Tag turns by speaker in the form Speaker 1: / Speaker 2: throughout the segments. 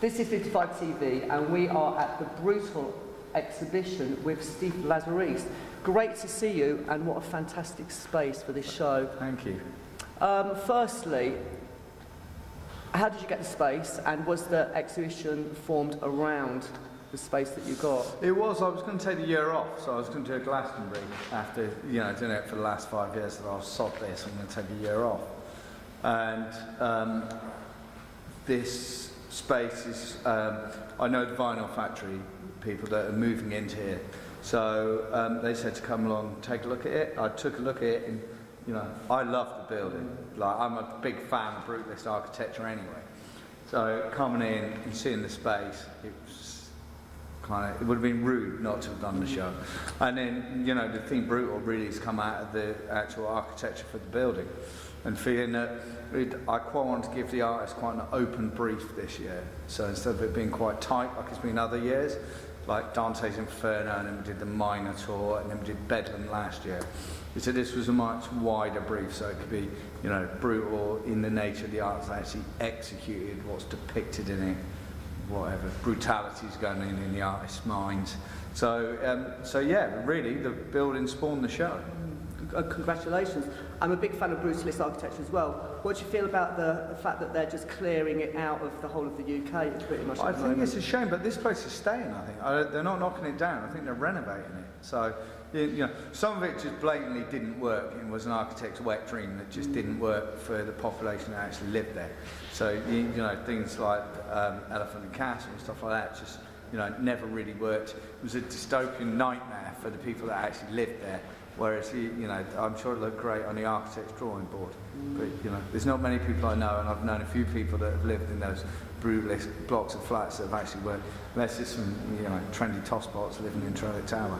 Speaker 1: This is 55 TV, and we are at the Brutal exhibition with Steve Lazarides. Great to see you, and what a fantastic space for this show.
Speaker 2: Thank you.
Speaker 1: Firstly, how did you get the space, and was the exhibition formed around the space that you got?
Speaker 2: It was. I was going to take the year off, so I was going to do a Glastonbury after, doing it for the last 5 years. That I was sod this, I'm going to take a year off. And this space is, I know the vinyl factory people that are moving into here, so they said to come along, take a look at it. I took a look at it, and I love the building. Like, I'm a big fan of Brutalist architecture anyway. So coming in and seeing the space, it was it would have been rude not to have done the show. And then, the thing Brutal really has come out of the actual architecture for the building, and feeling that I quite wanted to give the artist quite an open brief this year. So instead of it being quite tight like it's been other years, like Dante's Inferno, and then we did the Minotaur, and then we did Bedlam last year. So this was a much wider brief, so it could be, brutal in the nature of the art that actually executed what's depicted in it, whatever brutality's going in the artist's minds. So yeah, really, the building spawned the show.
Speaker 1: Congratulations. I'm a big fan of Brutalist architecture as well. What do you feel about the fact that they're just clearing it out of the whole of the UK pretty much?
Speaker 2: I think it's a shame, but this place is staying, I think. They're not knocking it down. I think they're renovating it. So, some of it just blatantly didn't work. It was an architect's wet dream that just didn't work for the population that actually lived there. So, things like Elephant and Castle and stuff like that just, never really worked. It was a dystopian nightmare for the people that actually lived there. Whereas, I'm sure it looked great on the architect's drawing board. But, there's not many people I know, and I've known a few people that have lived in those brutalist blocks of flats that have actually worked. There's just some, trendy tosspots living in Trellick Tower.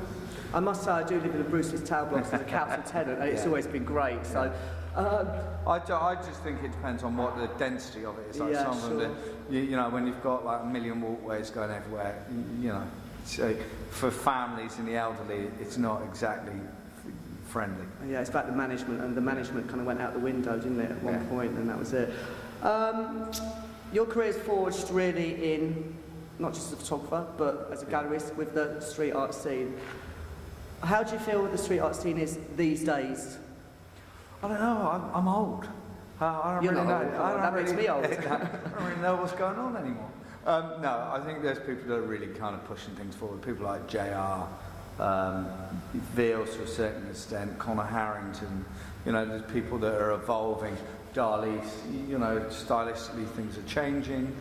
Speaker 1: I must say, I do live in the Brutalist tower blocks as a council tenant, and it's always been great. So,
Speaker 2: I just think it depends on what the density of it is. Like some of them, when you've got like a million walkways going everywhere, so for families and the elderly, it's not exactly friendly.
Speaker 1: Yeah, it's about the management, and the management kind of went out the window, didn't it, at one point, and that was it. Your career's forged really in, not just as a photographer, but as a gallerist with the street art scene. How do you feel the street art scene is these days?
Speaker 2: I don't know, I'm old. I don't really know.
Speaker 1: That makes me old.
Speaker 2: I don't really know what's going on anymore. No, I think there's people that are really kind of pushing things forward. People like JR, Veals to a certain extent, Conor Harrington, there's people that are evolving. Dali, stylistically things are changing.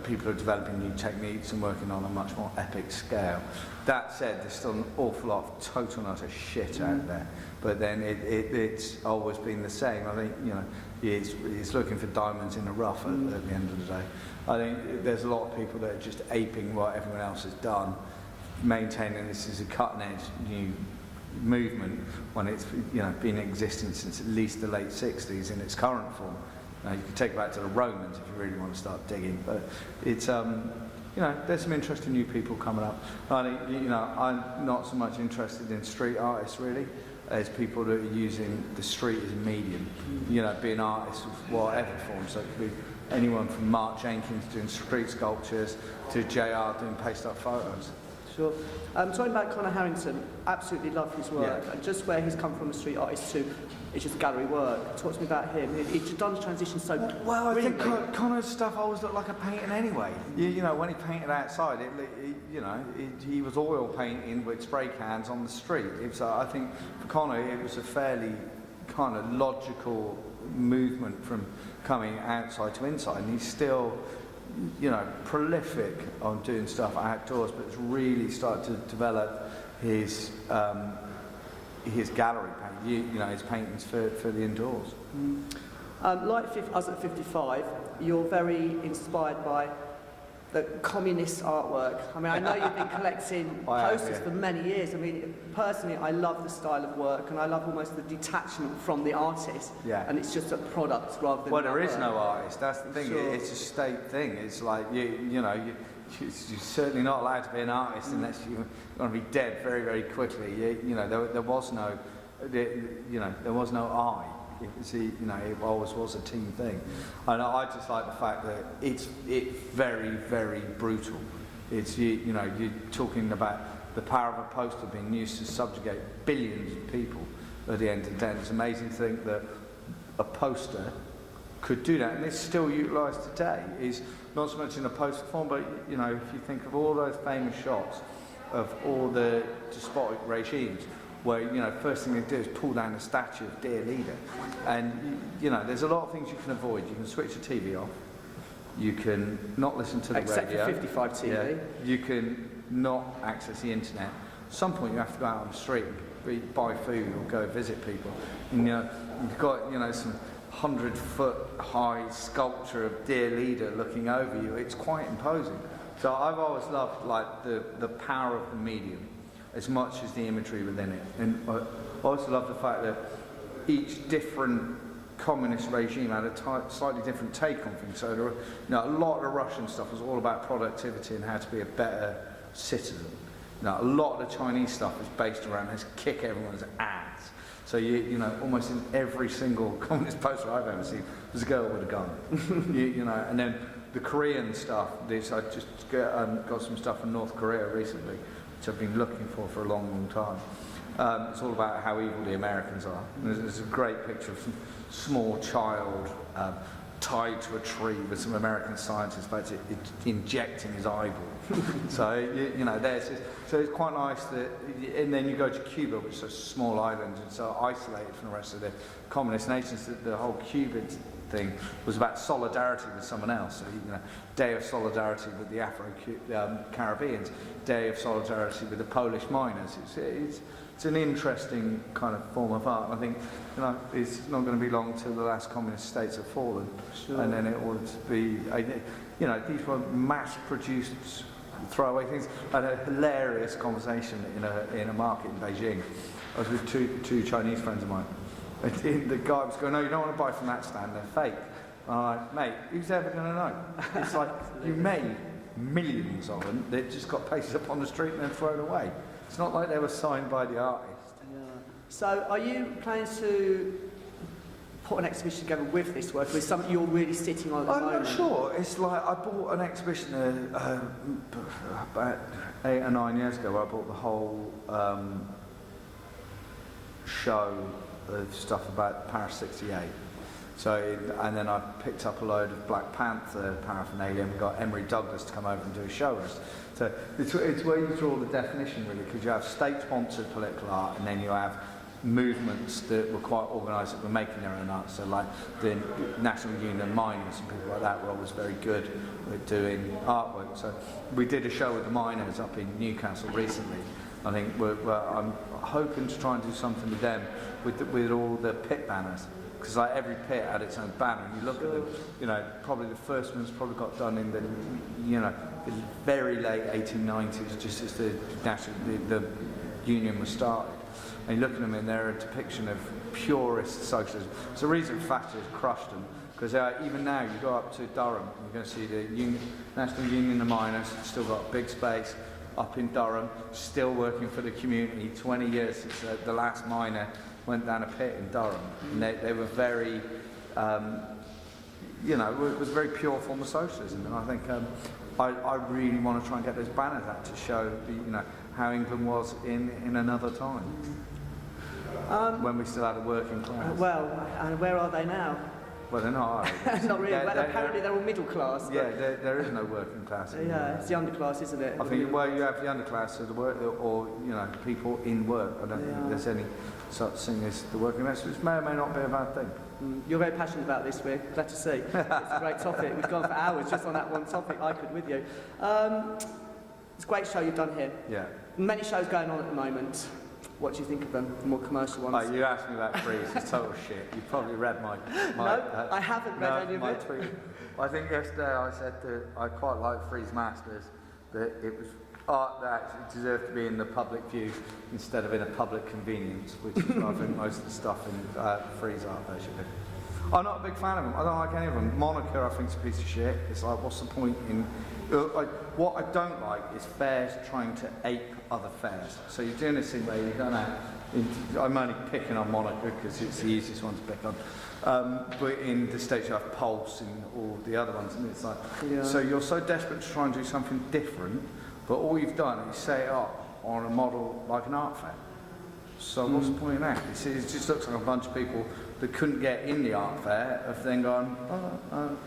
Speaker 2: People are developing new techniques and working on a much more epic scale. That said, there's still an awful lot of total and utter shit out there. But then it's always been the same. I think, it's looking for diamonds in the rough at the end of the day. I think there's a lot of people that are just aping what everyone else has done, maintaining this as a cutting-edge new movement when it's been in existence since at least the late 60s in its current form. Now, you can take it back to the Romans if you really want to start digging, but it's there's some interesting new people coming up. I think I'm not so much interested in street artists really as people that are using the street as a medium. Being artists of whatever form. So it could be anyone from Mark Jenkins doing street sculptures to JR doing paste-up photos.
Speaker 1: Sure. Talking about Conor Harrington, absolutely love his work, and just where he's come from a street artist to it's just gallery work. Talk to me about him. He's done the transition so
Speaker 2: well. I think Conor's stuff always looked like a painting anyway. When he painted outside, he was oil painting with spray cans on the street. I think for Conor, it was a fairly kind of logical movement from coming outside to inside, and he's still prolific on doing stuff outdoors, but it's really started to develop his gallery paint, his paintings for the indoors.
Speaker 1: Like us at 55, you're very inspired by the communist artwork. I mean, I know you've been collecting posters for many years. I mean, personally, I love the style of work, and I love almost the detachment from the artist.
Speaker 2: Yeah.
Speaker 1: And it's just a product rather than.
Speaker 2: Well, there is no artist. That's the thing. Sure. It's a state thing. It's like you're certainly not allowed to be an artist unless you're going to be dead very, very quickly. There was no, there was no I. it always was a team thing. And I just like the fact that it's very, very brutal. It's, you're talking about the power of a poster being used to subjugate billions of people at the end of the day. It's amazing to think that a poster could do that, and it's still utilised today. Is not so much in a poster form, but if you think of all those famous shots of all the despotic regimes, where first thing they do is pull down a statue of dear leader, and there's a lot of things you can avoid. You can switch the TV off. You can not listen to the radio.
Speaker 1: Except for 55 TV.
Speaker 2: Yeah. You can not access the internet. At some point, you have to go out on the street and buy food or go visit people. And, you've got some 100-foot high sculpture of dear leader looking over you. It's quite imposing. So I've always loved the power of the medium as much as the imagery within it. And I also love the fact that each different communist regime had a slightly different take on things. So a lot of the Russian stuff was all about productivity and how to be a better citizen. A lot of the Chinese stuff is based around let's kick everyone's ass. So almost in every single communist poster I've ever seen, there's a girl with a gun. And then the Korean stuff. I just got some stuff from North Korea recently, which I've been looking for a long, long time. It's all about how evil the Americans are. And there's a great picture of some small child tied to a tree with some American scientists about injecting his eyeball. So it's quite nice that, and then you go to Cuba, which is a small island, and so isolated from the rest of the communist nations. That the whole Cuban thing was about solidarity with someone else. So Day of Solidarity with the Afro-Caribbeans, Day of Solidarity with the Polish miners. It's an interesting kind of form of art. And I think it's not going to be long till the last communist states have fallen,
Speaker 1: sure.
Speaker 2: And then it ought to be. These were mass-produced throwaway things. I had a hilarious conversation in a market in Beijing. I was with two Chinese friends of mine. And the guy was going, "No, you don't want to buy from that stand. They're fake." And I'm like, "Mate, who's ever going to know?" It's like you made millions of them. They just got pasted up on the street and then thrown away. It's not like they were signed by the artist.
Speaker 1: Yeah. So, are you planning to put an exhibition together with this work, or is something you're really sitting on at the moment?
Speaker 2: I'm not sure. It's like I bought an exhibition about 8 or 9 years ago. Where I bought the whole show of stuff about Paris '68. So, and then I picked up a load of Black Panther paraphernalia, and we got Emery Douglas to come over and do a show with us. So it's where you draw the definition, really, because you have state-sponsored political art, and then you have movements that were quite organised that were making their own art. So like the National Union of Miners and people like that were always very good at doing artwork. So we did a show with the miners up in Newcastle recently. I think I'm hoping to try and do something with them, with all the pit banners. Because like every pit had its own banner, and you look at them, probably the first one's probably got done in the, the very late 1890s, just as the union was started. And you look at them, and they're a depiction of purist socialism. It's the reason fascists crushed them, because even now you go up to Durham, and you're going to see the National Union of Miners still got a big space up in Durham, still working for the community. 20 years since the last miner went down a pit in Durham, and they were very, it was a very pure form of socialism. And I think I really want to try and get those banners out to show, how England was in another time, when we still had a working class.
Speaker 1: Well, and where are they now?
Speaker 2: Well, they're not, are they?
Speaker 1: Not really. Apparently they're all middle class.
Speaker 2: Yeah, there is no working class.
Speaker 1: Yeah, it's the underclass, isn't it?
Speaker 2: I think you have the underclass, so the work, or people in work. I don't think there's any such thing as the working class, which may or may not be a bad thing.
Speaker 1: You're very passionate about this, we're glad to see. It's a great topic. We've gone for hours just on that one topic. I could with you. It's a great show you've done here.
Speaker 2: Yeah.
Speaker 1: Many shows going on at the moment. What do you think of them, the more commercial ones?
Speaker 2: Oh, you asked me about Freeze. It's total shit. You probably read my
Speaker 1: no, I haven't read any of it.
Speaker 2: Tweet. I think yesterday I said that I quite like Freeze Masters, that it was art that deserved to be in the public view instead of in a public convenience, which is what I think most of the stuff in Freeze art version is. I'm not a big fan of them. I don't like any of them. Monaco, I think, is a piece of shit. It's like, what's the point in... what I don't like is fairs trying to ape other fairs. So you're doing this thing where you're going out... I'm only picking on Monaco because it's the easiest one to pick on. But in the States you have Pulse and all the other ones, and it's like...
Speaker 1: Yeah.
Speaker 2: So you're so desperate to try and do something different, but all you've done is set it up on a model like an art fair. So what's the point in that? It just looks like a bunch of people that couldn't get in the art fair have then gone, well,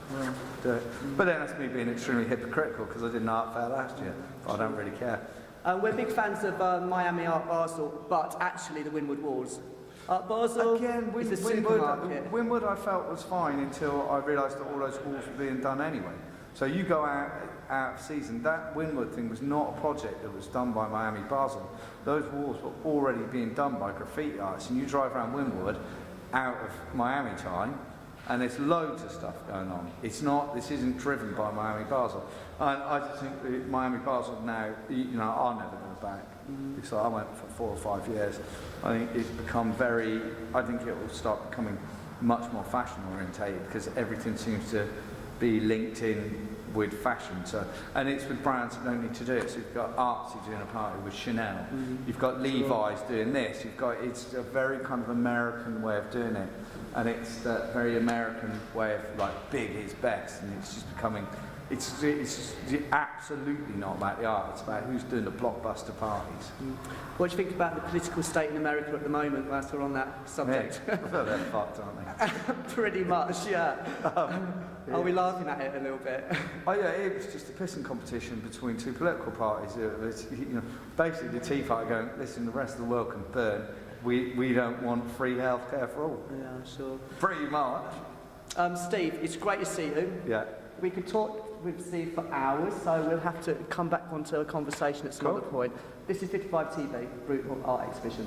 Speaker 2: do it. But then that's me being extremely hypocritical because I did an art fair last year. I don't really care.
Speaker 1: We're big fans of Miami Art Basel, but actually the Wynwood Walls. Art Basel
Speaker 2: Again,
Speaker 1: is a supermarket.
Speaker 2: Wynwood I felt was fine until I realised that all those walls were being done anyway. So you go out of season, that Wynwood thing was not a project that was done by Miami Basel. Those walls were already being done by graffiti artists, and you drive around Wynwood out of Miami time, and there's loads of stuff going on. It's not, this isn't driven by Miami Basel. And I just think that Miami Basel now, I'll never go back. Because I went for 4 or 5 years. I think it's become I think it will start becoming much more fashion orientated because everything seems to be linked in with fashion. So, and it's with brands that don't need to do it. So you've got Artsy doing a party with Chanel. You've got Levi's doing this. It's a very kind of American way of doing it. And it's that very American way of like big is best. And it's just becoming, it's absolutely not about the art. It's about who's doing the blockbuster parties.
Speaker 1: What do you think about the political state in America at the moment, whilst we're on that subject?
Speaker 2: Yeah, they're fucked, aren't they?
Speaker 1: Pretty much, yeah. Are we laughing at it a little bit?
Speaker 2: Oh yeah, it was just a pissing competition between two political parties. It was, basically the Tea Party going, listen, the rest of the world can burn. We don't want free healthcare for all.
Speaker 1: Yeah, sure.
Speaker 2: Pretty much.
Speaker 1: Steve, it's great to see you.
Speaker 2: Yeah.
Speaker 1: We could talk with Steve for hours, so we'll have to come back onto a conversation at some other point. This is 55 TV, Brutal Art Exhibition.